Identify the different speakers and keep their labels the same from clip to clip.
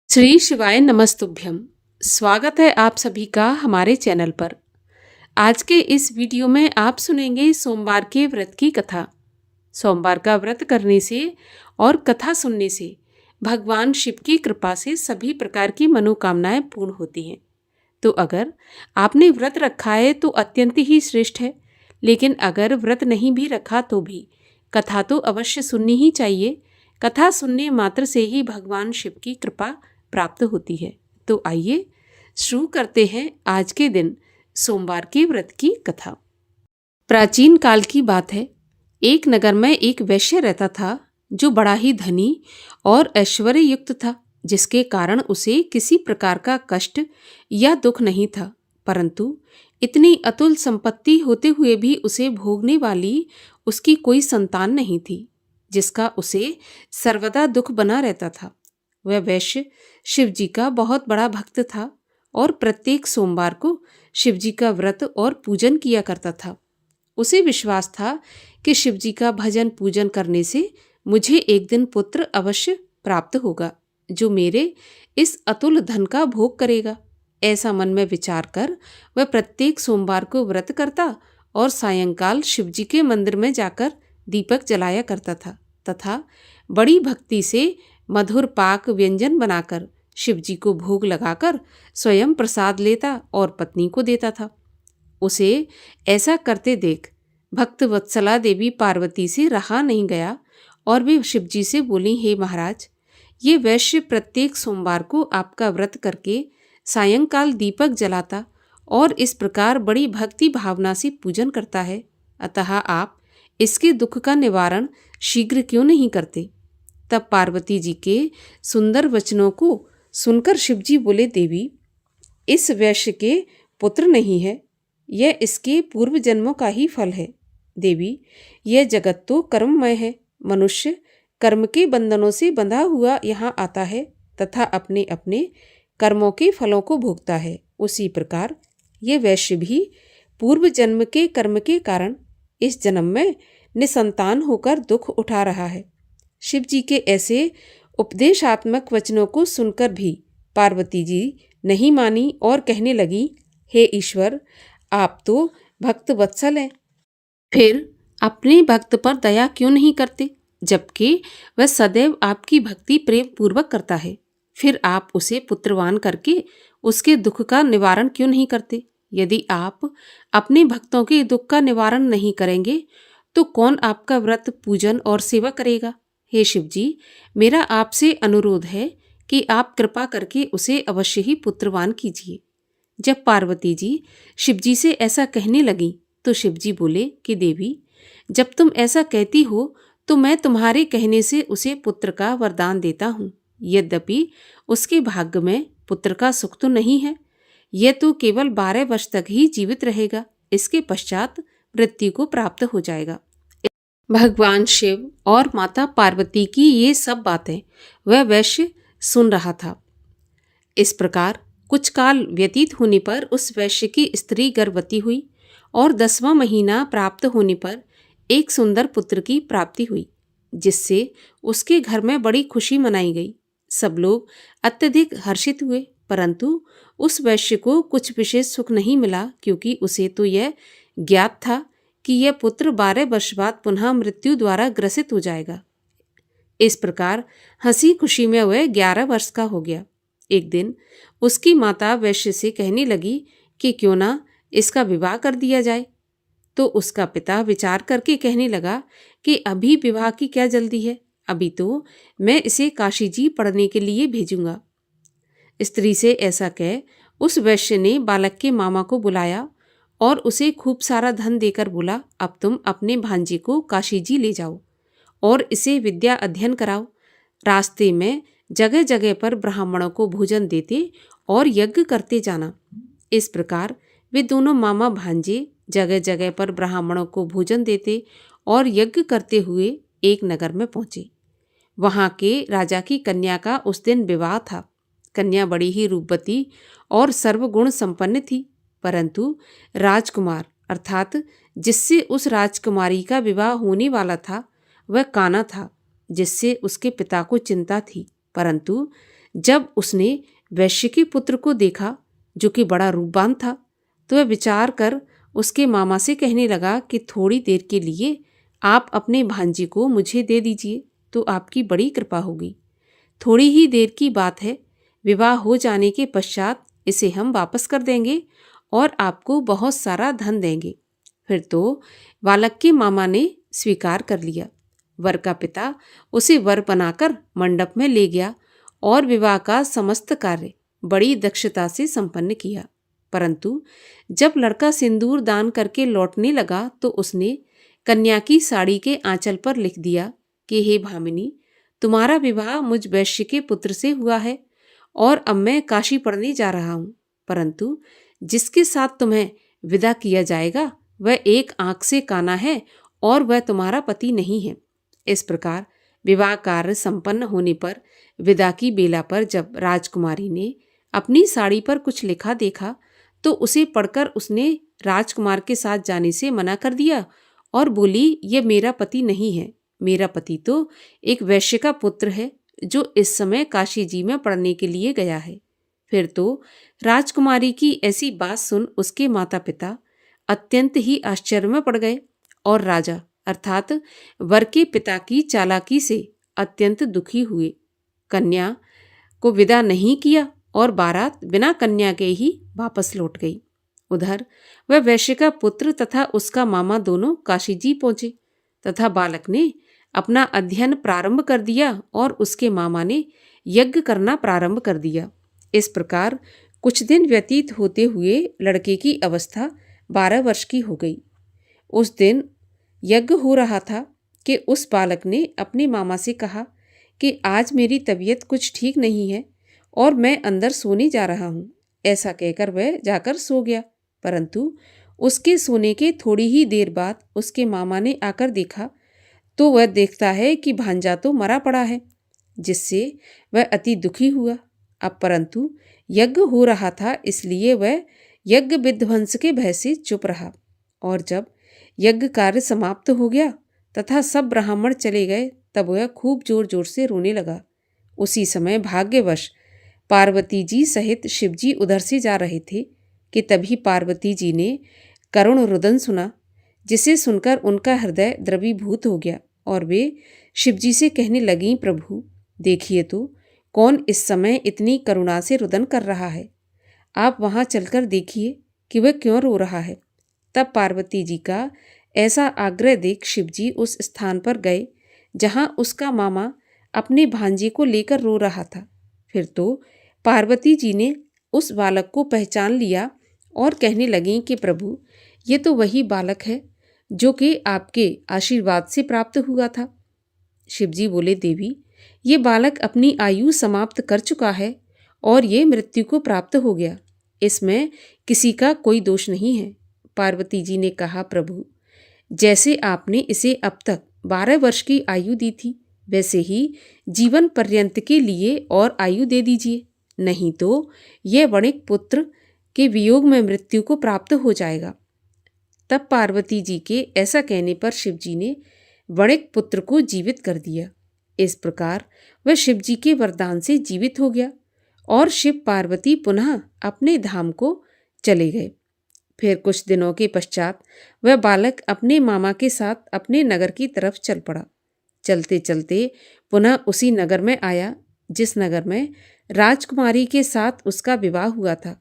Speaker 1: श्री शिवाय नमस्तुभ्यम। स्वागत है आप सभी का हमारे चैनल पर। आज के इस वीडियो में आप सुनेंगे सोमवार के व्रत की कथा। सोमवार का व्रत करने से और कथा सुनने से भगवान शिव की कृपा से सभी प्रकार की मनोकामनाएं पूर्ण होती हैं। तो अगर आपने व्रत रखा है तो अत्यंत ही श्रेष्ठ है, लेकिन अगर व्रत नहीं भी रखा तो भी कथा तो अवश्य सुननी ही चाहिए। कथा सुनने मात्र से ही भगवान शिव की कृपा प्राप्त होती है। तो आइए शुरू करते हैं आज के दिन सोमवार के व्रत की कथा। प्राचीन काल की बात है। एक नगर में एक वैश्य रहता था जो बड़ा ही धनी और ऐश्वर्य युक्त था, जिसके कारण उसे किसी प्रकार का कष्ट या दुख नहीं था। परंतु इतनी अतुल संपत्ति होते हुए भी उसे भोगने वाली उसकी कोई संतान नहीं थी, जिसका उसे सर्वदा दुख बना रहता था। वह वैश्य शिवजी का बहुत बड़ा भक्त था और प्रत्येक सोमवार को शिवजी का व्रत और पूजन किया करता था। उसे विश्वास था कि शिवजी का भजन पूजन करने से मुझे एक दिन पुत्र अवश्य प्राप्त होगा, जो मेरे इस अतुल धन का भोग करेगा। ऐसा मन में विचार कर वह प्रत्येक सोमवार को व्रत करता और सायंकाल शिवजी के मंदिर में जाकर दीपक जलाया करता था तथा बड़ी भक्ति से मधुर पाक व्यंजन बनाकर शिवजी को भोग लगाकर स्वयं प्रसाद लेता और पत्नी को देता था। उसे ऐसा करते देख भक्त वत्सला देवी पार्वती से रहा नहीं गया और वे शिवजी से बोली, हे महाराज, ये वैश्य प्रत्येक सोमवार को आपका व्रत करके सायंकाल दीपक जलाता और इस प्रकार बड़ी भक्ति भावना से पूजन करता है, अतः आप इसके दुख का निवारण शीघ्र क्यों नहीं करते। तब पार्वती जी के सुंदर वचनों को सुनकर शिवजी बोले, देवी, इस वैश्य के पुत्र नहीं है, यह इसके पूर्व जन्मों का ही फल है। देवी, यह जगत तो कर्ममय है। मनुष्य कर्म के बंधनों से बंधा हुआ यहाँ आता है तथा अपने अपने कर्मों के फलों को भोगता है। उसी प्रकार यह वैश्य भी पूर्व जन्म के कर्म के कारण इस जन्म में निसंतान होकर दुख उठा रहा है। शिव जी के ऐसे उपदेशात्मक वचनों को सुनकर भी पार्वती जी नहीं मानी और कहने लगी, हे ईश्वर, आप तो भक्त वत्सल हैं, फिर अपने भक्त पर दया क्यों नहीं करते, जबकि वह सदैव आपकी भक्ति प्रेम पूर्वक करता है। फिर आप उसे पुत्रवान करके उसके दुख का निवारण क्यों नहीं करते। यदि आप अपने भक्तों के दुख का निवारण नहीं करेंगे तो कौन आपका व्रत पूजन और सेवा करेगा। हे शिवजी, मेरा आपसे अनुरोध है कि आप कृपा करके उसे अवश्य ही पुत्रवान कीजिए। जब पार्वती जी शिवजी से ऐसा कहने लगी तो शिवजी बोले कि देवी, जब तुम ऐसा कहती हो तो मैं तुम्हारे कहने से उसे पुत्र का वरदान देता हूँ। यद्यपि उसके भाग्य में पुत्र का सुख तो नहीं है, यह तो केवल 12 वर्ष तक ही जीवित रहेगा, इसके पश्चात मृत्यु को प्राप्त हो जाएगा। भगवान शिव और माता पार्वती की ये सब बातें वह वैश्य सुन रहा था। इस प्रकार कुछ काल व्यतीत होने पर उस वैश्य की स्त्री गर्भवती हुई और 10वां महीना प्राप्त होने पर एक सुंदर पुत्र की प्राप्ति हुई, जिससे उसके घर में बड़ी खुशी मनाई गई। सब लोग अत्यधिक हर्षित हुए, परंतु उस वैश्य को कुछ विशेष सुख नहीं मिला, क्योंकि उसे तो यह ज्ञात था कि यह पुत्र 12 वर्ष बाद पुनः मृत्यु द्वारा ग्रसित हो जाएगा। इस प्रकार हंसी खुशी में वह 11 वर्ष का हो गया। एक दिन उसकी माता वैश्य से कहने लगी कि क्यों ना इसका विवाह कर दिया जाए। तो उसका पिता विचार करके कहने लगा कि अभी विवाह की क्या जल्दी है, अभी तो मैं इसे काशी जी पढ़ने के लिए भेजूंगा। स्त्री से ऐसा कह उस वैश्य ने बालक के मामा को बुलाया और उसे खूब सारा धन देकर बोला, अब तुम अपने भांजे को काशी जी ले जाओ और इसे विद्या अध्ययन कराओ। रास्ते में जगह जगह पर ब्राह्मणों को भोजन देते और यज्ञ करते जाना। इस प्रकार वे दोनों मामा भांजे जगह जगह पर ब्राह्मणों को भोजन देते और यज्ञ करते हुए एक नगर में पहुंचे। वहां के राजा की कन्या का उस दिन विवाह था। कन्या बड़ी ही रूपवती और सर्वगुण संपन्न थी, परंतु राजकुमार अर्थात जिससे उस राजकुमारी का विवाह होने वाला था वह काना था, जिससे उसके पिता को चिंता थी। परंतु जब उसने वैश्य के पुत्र को देखा जो कि बड़ा रूपवान था, तो वह विचार कर उसके मामा से कहने लगा कि थोड़ी देर के लिए आप अपने भांजे को मुझे दे दीजिए तो आपकी बड़ी कृपा होगी। थोड़ी ही देर की बात है, विवाह हो जाने के पश्चात इसे हम वापस कर देंगे और आपको बहुत सारा धन देंगे। फिर तो बालक के मामा ने स्वीकार कर लिया। वर का पिता उसे वर बनाकर मंडप में ले गया और विवाह का समस्त कार्य बड़ी दक्षता से संपन्न किया। परंतु जब लड़का सिंदूर दान करके लौटने लगा तो उसने कन्या की साड़ी के आंचल पर लिख दिया कि हे भामिनी, तुम्हारा विवाह मुझ वैश्य के पुत्र से हुआ है और अब मैं काशी पढ़ने जा रहा हूँ, परंतु जिसके साथ तुम्हें विदा किया जाएगा वह एक आंख से काना है और वह तुम्हारा पति नहीं है। इस प्रकार विवाह कार्य संपन्न होने पर विदा की बेला पर जब राजकुमारी ने अपनी साड़ी पर कुछ लिखा देखा तो उसे पढ़कर उसने राजकुमार के साथ जाने से मना कर दिया और बोली, यह मेरा पति नहीं है, मेरा पति तो एक वैश्य का पुत्र है जो इस समय काशी जी में पढ़ने के लिए गया है। फिर तो राजकुमारी की ऐसी बात सुन उसके माता पिता अत्यंत ही आश्चर्य में पड़ गए और राजा अर्थात वर के पिता की चालाकी से अत्यंत दुखी हुए। कन्या को विदा नहीं किया और बारात बिना कन्या के ही वापस लौट गई। उधर वह वैश्य का पुत्र तथा उसका मामा दोनों काशी जी पहुंचे तथा बालक ने अपना अध्ययन प्रारंभ कर दिया और उसके मामा ने यज्ञ करना प्रारंभ कर दिया। इस प्रकार कुछ दिन व्यतीत होते हुए लड़के की अवस्था 12 वर्ष की हो गई। उस दिन यज्ञ हो रहा था कि उस बालक ने अपने मामा से कहा कि आज मेरी तबीयत कुछ ठीक नहीं है और मैं अंदर सोने जा रहा हूँ। ऐसा कहकर वह जाकर सो गया, परंतु उसके सोने के थोड़ी ही देर बाद उसके मामा ने आकर देखा तो वह देखता है कि भांजा तो मरा पड़ा है, जिससे वह अति दुखी हुआ। अब परंतु यज्ञ हो रहा था इसलिए वह यज्ञ विध्वंस के भय से चुप रहा और जब यज्ञ कार्य समाप्त हो गया तथा सब ब्राह्मण चले गए तब वह खूब जोर जोर से रोने लगा। उसी समय भाग्यवश पार्वती जी सहित शिवजी उधर से जा रहे थे कि तभी पार्वती जी ने करुण रुदन सुना, जिसे सुनकर उनका हृदय द्रवीभूत हो गया और वे शिवजी से कहने लगीं, प्रभु देखिए तो कौन इस समय इतनी करुणा से रुदन कर रहा है, आप वहाँ चलकर देखिए कि वह क्यों रो रहा है। तब पार्वती जी का ऐसा आग्रह देख शिवजी उस स्थान पर गए जहाँ उसका मामा अपने भांजे को लेकर रो रहा था। फिर तो पार्वती जी ने उस बालक को पहचान लिया और कहने लगीं कि प्रभु ये तो वही बालक है जो कि आपके आशीर्वाद से प्राप्त हुआ था। शिवजी बोले, देवी ये बालक अपनी आयु समाप्त कर चुका है और ये मृत्यु को प्राप्त हो गया, इसमें किसी का कोई दोष नहीं है। पार्वती जी ने कहा, प्रभु जैसे आपने इसे अब तक 12 वर्ष की आयु दी थी वैसे ही जीवन पर्यंत के लिए और आयु दे दीजिए, नहीं तो यह वणिक पुत्र के वियोग में मृत्यु को प्राप्त हो जाएगा। तब पार्वती जी के ऐसा कहने पर शिवजी ने वणिक पुत्र को जीवित कर दिया। इस प्रकार वह शिवजी के वरदान से जीवित हो गया और शिव पार्वती पुनः अपने धाम को चले गए। फिर कुछ दिनों के पश्चात वह बालक अपने मामा के साथ अपने नगर की तरफ चल पड़ा। चलते चलते पुनः उसी नगर में आया जिस नगर में राजकुमारी के साथ उसका विवाह हुआ था।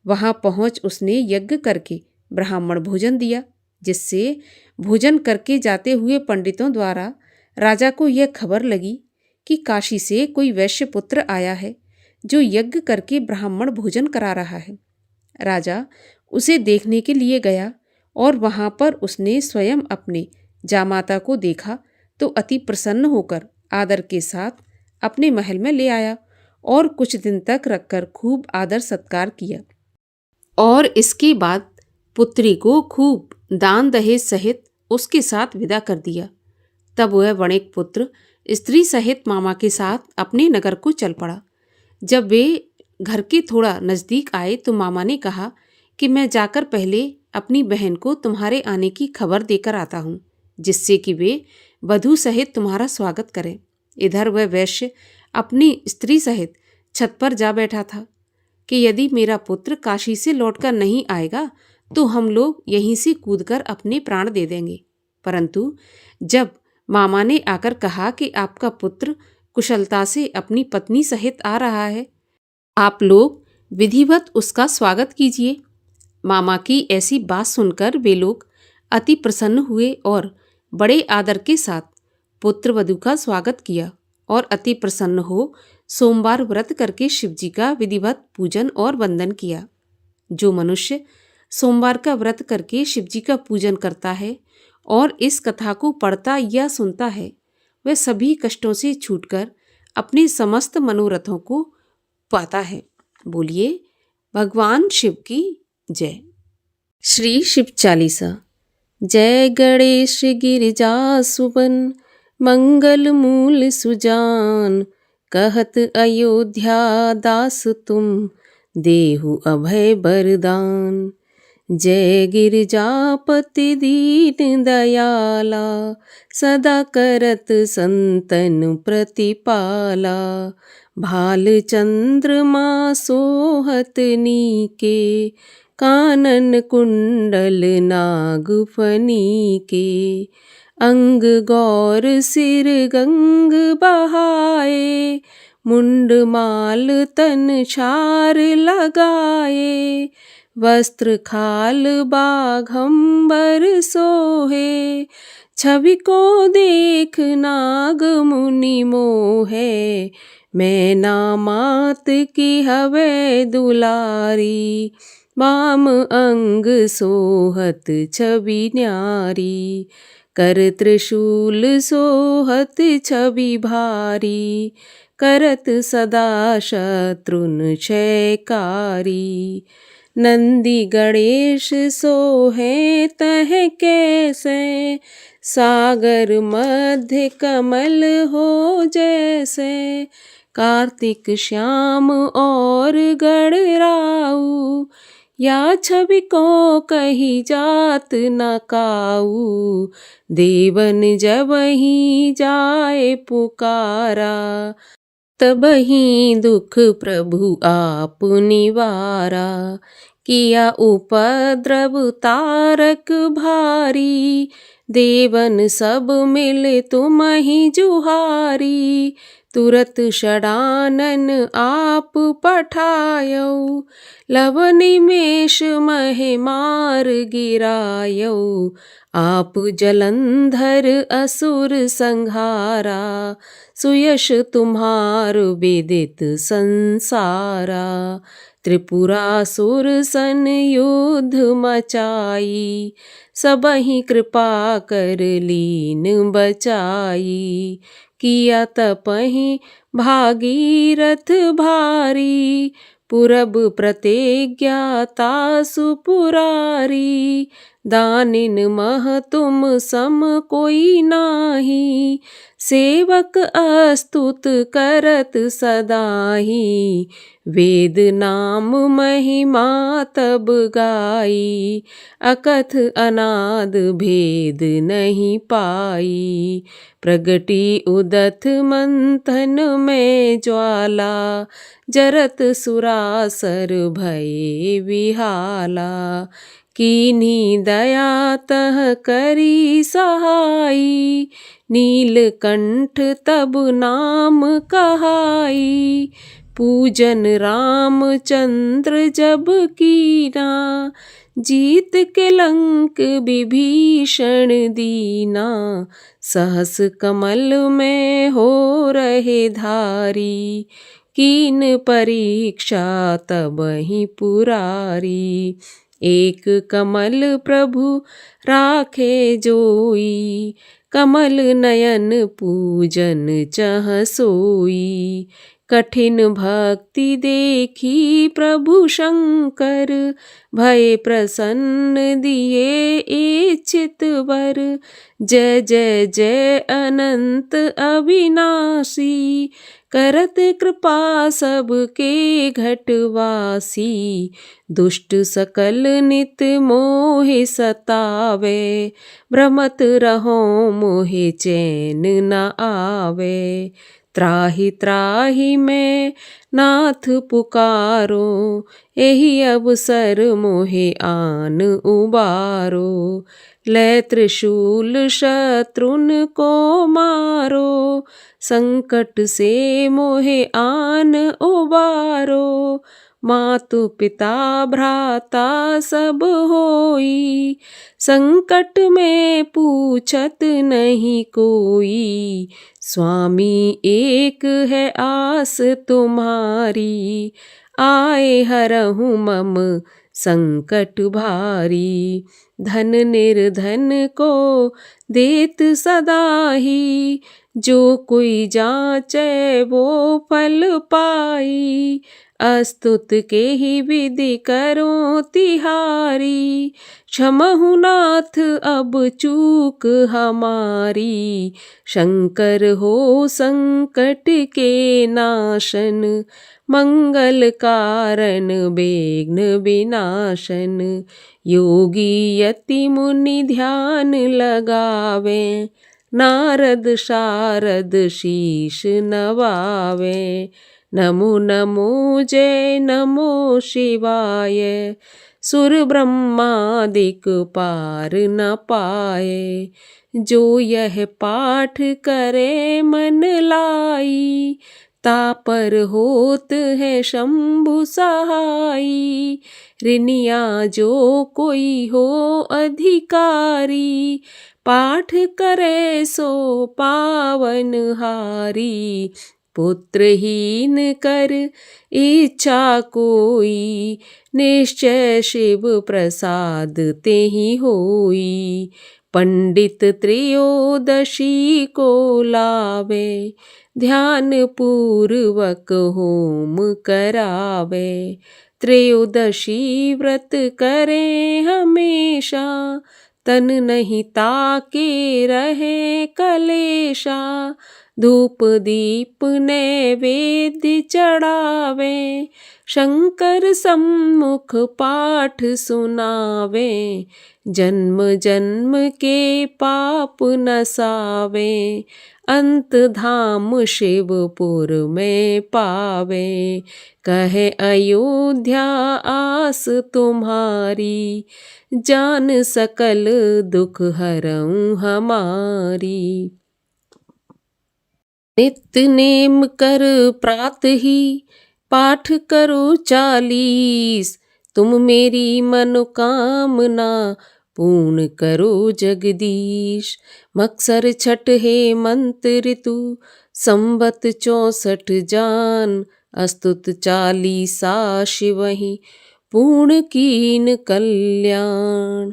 Speaker 1: वहां पहुंच उसने यज्ञ करके ब्राह्मण भोजन दिया, जिससे भोजन करके जाते हुए पंडितों द्वारा राजा को यह खबर लगी कि काशी से कोई वैश्य पुत्र आया है जो यज्ञ करके ब्राह्मण भोजन करा रहा है। राजा उसे देखने के लिए गया और वहां पर उसने स्वयं अपने जामाता को देखा तो अति प्रसन्न होकर आदर के साथ अपने महल में ले आया और कुछ दिन तक रखकर खूब आदर सत्कार किया और इसके बाद पुत्री को खूब दान दहेज सहित उसके साथ विदा कर दिया। तब वह वणिक पुत्र स्त्री सहित मामा के साथ अपने नगर को चल पड़ा। जब वे घर के थोड़ा नज़दीक आए तो मामा ने कहा कि मैं जाकर पहले अपनी बहन को तुम्हारे आने की खबर देकर आता हूँ, जिससे कि वे वधू सहित तुम्हारा स्वागत करें। इधर वह वैश्य अपनी स्त्री सहित छत पर जा बैठा था कि यदि मेरा पुत्र काशी से लौटकर नहीं आएगा तो हम लोग यहीं से कूदकर अपने प्राण दे देंगे। परंतु जब मामा ने आकर कहा कि आपका पुत्र कुशलता से अपनी पत्नी सहित आ रहा है, आप लोग विधिवत उसका स्वागत कीजिए। मामा की ऐसी बात सुनकर वे लोग अति प्रसन्न हुए और बड़े आदर के साथ पुत्र वधू का स्वागत किया और अति प्रसन्न हो सोमवार व्रत करके शिवजी का विधिवत पूजन और वंदन किया। जो मनुष्य सोमवार का व्रत करके शिवजी का पूजन करता है और इस कथा को पढ़ता या सुनता है, वह सभी कष्टों से छूटकर अपने समस्त मनोरथों को पाता है। बोलिए भगवान शिव की जय। श्री शिव चालीसा। जय गणेश गिरिजा सुवन, मंगल मूल सुजान। कहत अयोध्या दास तुम, देहु अभय बरदान। जय गिरिजापति दीन दयाला, सदा करत संतन प्रतिपाला। भाल चंद्रमा सोहत नीके, कानन कुंडल नागफनी के। अंग गौर सिर गंग बहाए, मुंड माल तन छार लगाए। वस्त्र खाल बाघंबर सोहे, छवि को देख नाग मुनि मोहे। मैना मात की हवे दुलारी, वाम अंग सोहत छवि न्यारी। कर त्रिशूल सोहत छवि भारी, करत सदा शत्रुन क्षयकारी। नंदी गणेश सोहे तह कैसे, सागर मध्य कमल हो जैसे। कार्तिक श्याम और गणराऊ, या छवि को कही जात न काऊ। देवन जब ही जाए पुकारा, तब ही दुख प्रभु आप निवारा। किया उपद्रव तारक भारी, देवन सब मिल तुम ही जुहारी। तुरत षडानन आप पठायो, लव निमेष महे मार गिरायो। आप जलंधर असुर संहारा, सुयश तुम्हार विदित संसारा। त्रिपुरासुर सन युद्ध मचाई, सबहि कृपा कर लीन बचाई। किया तपहि भागीरथ भारी, पुरब प्रतिज्ञा तासु पुरारी। दानिन मह तुम सम कोई नाही, सेवक अस्तुत करत सदाही। वेद नाम महिमा तब गाई, अकथ अनाद भेद नहीं पाई। प्रगटी उदथ मंथन में ज्वाला, जरत सुरासर भये विहाला। कीन्ही दया तह करी सहाई, नीलकंठ तब नाम कहाई। पूजन रामचंद्र जब कीना, जीत के लंक विभीषण दीना। सहस कमल में हो रहे धारी, कीन परीक्षा तब ही पुरारी। एक कमल प्रभु राखे जोई, कमल नयन पूजन चह सोई। कठिन भक्ति देखी प्रभु शंकर, भय प्रसन्न दिए इच्छित वर। जय जय जय अनंत अविनाशी, करत कृपा सबके घटवासी। दुष्ट सकल नित मोहि सतावे, भ्रमत रहो मोहि चैन न आवे। त्राहि त्राहि मैं नाथ पुकारो, एहि अवसर मोहे आन उबारो। लै त्रिशूल शत्रुन को मारो, संकट से मोहे आन उबारो। मातु पिता भ्राता सब होई, संकट में पूछत नहीं कोई। स्वामी एक है आस तुम्हारी, आए हरहु मम संकट भारी। धन निर्धन को देत सदाही, जो कोई जाचे वो फल पाई। अस्तुत के ही विधि करो तिहारी, क्षमहु नाथ अब चूक हमारी। शंकर हो संकट के नाशन, मंगल कारण विघ्न विनाशन। योगी यति मुनि ध्यान लगावे, नारद शारद शीश नवावे। नमो नमो जय नमो शिवाय, सुर ब्रह्मादिक पार न पाए। जो यह पाठ करे मन लाई, तापर होत है शंभु सहाई। ऋनिया जो कोई हो अधिकारी, पाठ करे सो पावन हारी। पुत्रहीन कर इच्छा कोई, निश्चय शिव प्रसाद तेहि होई। पंडित त्रयोदशी को लावे, ध्यान पूर्वक होम करावे। त्रयोदशी व्रत करे हमेशा, तन नहीं ताके रहे कलेशा। धूप दीप नैवेद्य चढ़ावे, शंकर सम्मुख पाठ सुनावे। जन्म जन्म के पाप नसावे, अंत धाम शिवपुर में पावे। कहे अयोध्या आस तुम्हारी, जान सकल दुख हरऊं हमारी। नित्य नेम कर प्रात ही, पाठ करो 40। तुम मेरी मनोकामना पूर्ण करो जगदीश। मक्सर छठ हेमंत ऋतु, संवत 64 जान। अस्तुत 40 शिवहि, पूर्ण कीन कल्याण।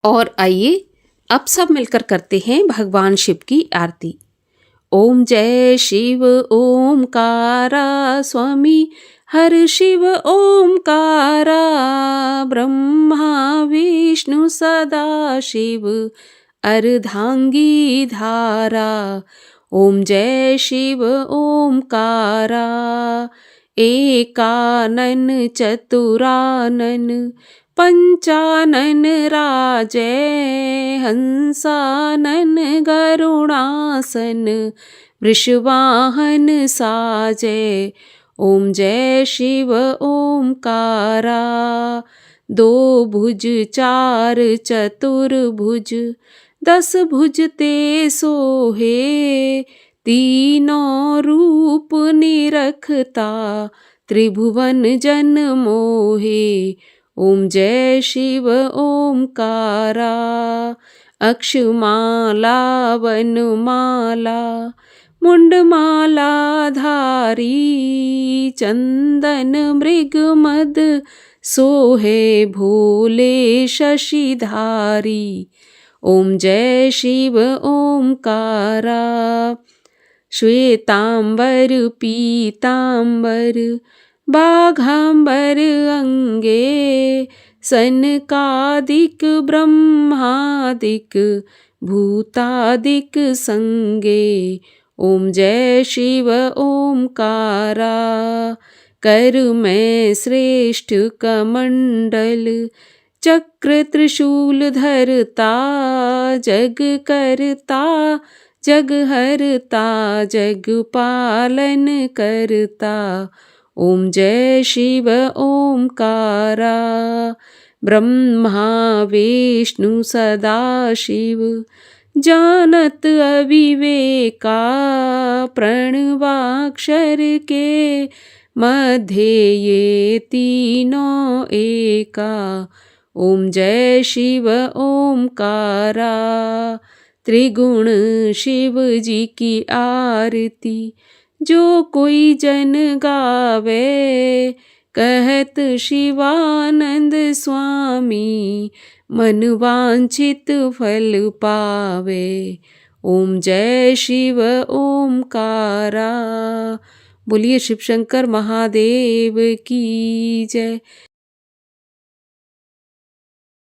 Speaker 1: और आइए अब सब मिलकर करते हैं भगवान शिव की आरती। ओम जय शिव ओमकारा, स्वामी हर शिव ओमकारा। ब्रह्मा विष्णु सदा शिव, अर्धांगी धारा। ओम जय शिव ओमकारा, एकानन चतुरानन। पंचानन राजै, हंसानन गरुणासन। वृषवाहन साजै, ओम जय शिव ओमकारा। 2 भुज 4 चतुर्भुज, 10 भुज ते सोहे। तीनों रूप निरखता, त्रिभुवन जन मोहे। ओम जय शिव ओमकारा। अक्षमाला वनमाला, मुंडमाला धारी। चंदन मृग मद सोहे, भोले शशिधारी। ओम जय शिव ओमकारा। श्वेतांबर पीतांबर, बाघांबर अंगे। सनकादिक ब्रह्मादिक, भूतादिक संगे। ओम जय शिव ओमकारा। कर मैं श्रेष्ठ कमंडल, चक्र त्रिशूल धरता। जग करता जग हरता जग पालन करता। ओम जय शिव ओमकारा। ब्रह्मा विष्णु सदा शिव जानत अविवेका। प्रणवाक्षर के मध्य ये तीनों एका। ओम जय शिव ओमकारा। त्रिगुण शिव जी की आरती जो कोई जन गावे। कहत शिवानंद स्वामी मन वांछित फल पावे। ओम जय शिव ओमकारा। बोलिए शिव शंकर महादेव की जय।